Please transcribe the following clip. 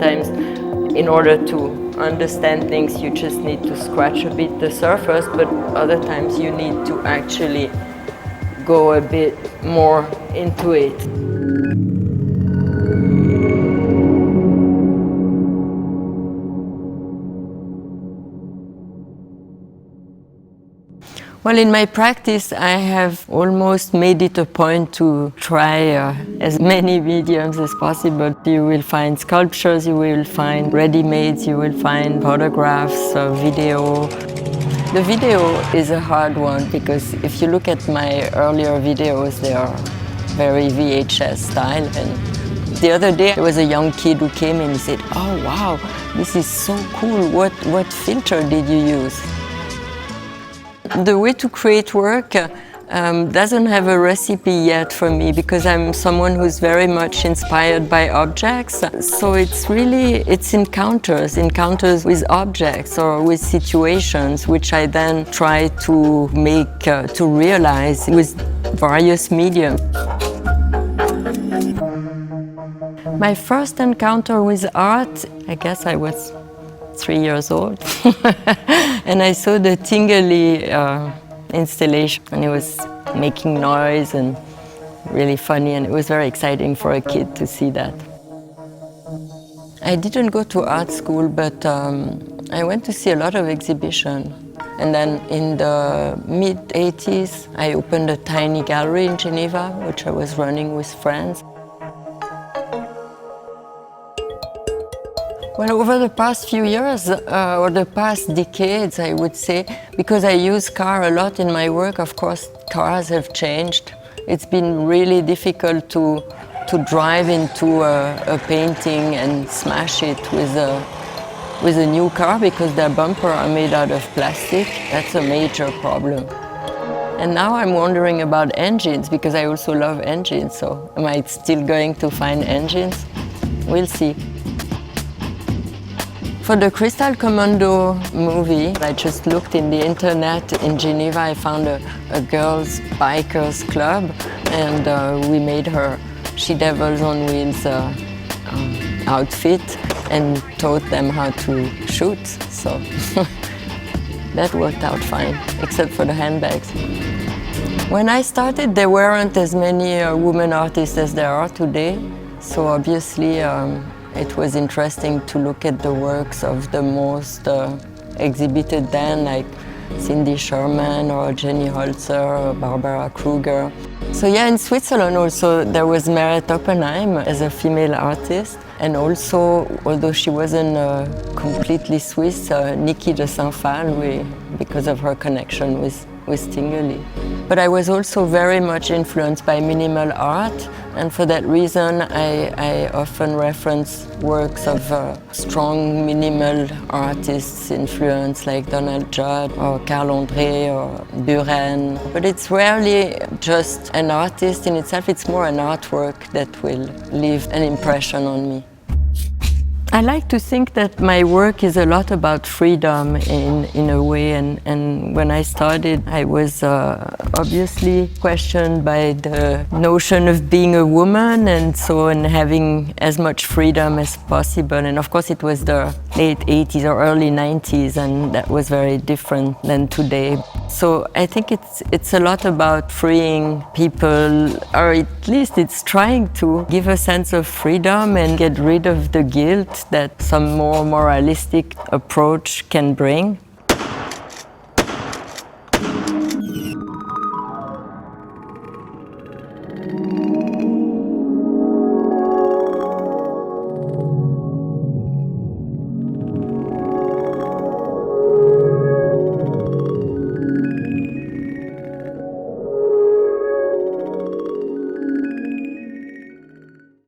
sometimes in order to understand things you just need to scratch a bit the surface, but other times you need to actually go a bit more into it. Well, in my practice, I have almost made it a point to try as many mediums as possible. You will find sculptures, you will find ready-mades, you will find photographs, video. The video is a hard one because if you look at my earlier videos, they are very VHS style. And the other day, there was a young kid who came and he said, "Oh, wow, this is so cool. What filter did you use?" The way to create work doesn't have a recipe yet for me because I'm someone who's very much inspired by objects. So it's encounters with objects or with situations which I then try to make, to realize with various mediums. My first encounter with art, I guess I was 3 years old and I saw the Tingeli installation and it was making noise and really funny, and it was very exciting for a kid to see that. I didn't go to art school, but I went to see a lot of exhibition. And then in the mid-80s I opened a tiny gallery in Geneva which I was running with friends. Well, over the past few years, or the past decades, I would say, because I use car a lot in my work, of course, cars have changed. It's been really difficult to drive into a painting and smash it with a new car because their bumper are made out of plastic. That's a major problem. And now I'm wondering about engines because I also love engines, so am I still going to find engines? We'll see. For the Crystal Commando movie, I just looked in the internet in Geneva. I found a girls' bikers club, and we made her She-Devils on Wheels outfit and taught them how to shoot. So that worked out fine, except for the handbags. When I started, there weren't as many women artists as there are today. So obviously, it was interesting to look at the works of the most exhibited then, like Cindy Sherman or Jenny Holzer or Barbara Kruger. So yeah, in Switzerland also there was Meret Oppenheim as a female artist, and also, although she wasn't completely Swiss, Niki de Saint-Phal, because of her connection with Tingeli. But I was also very much influenced by minimal art, and for that reason I often reference works of strong minimal artists' influence like Donald Judd or Carl André or Buren. But it's rarely just an artist in itself, it's more an artwork that will leave an impression on me. I like to think that my work is a lot about freedom in a way, and when I started I was obviously questioned by the notion of being a woman and having as much freedom as possible, and of course it was the late 80s or early 90s, and that was very different than today. So I think it's a lot about freeing people, or at least it's trying to give a sense of freedom and get rid of the guilt that some more moralistic approach can bring.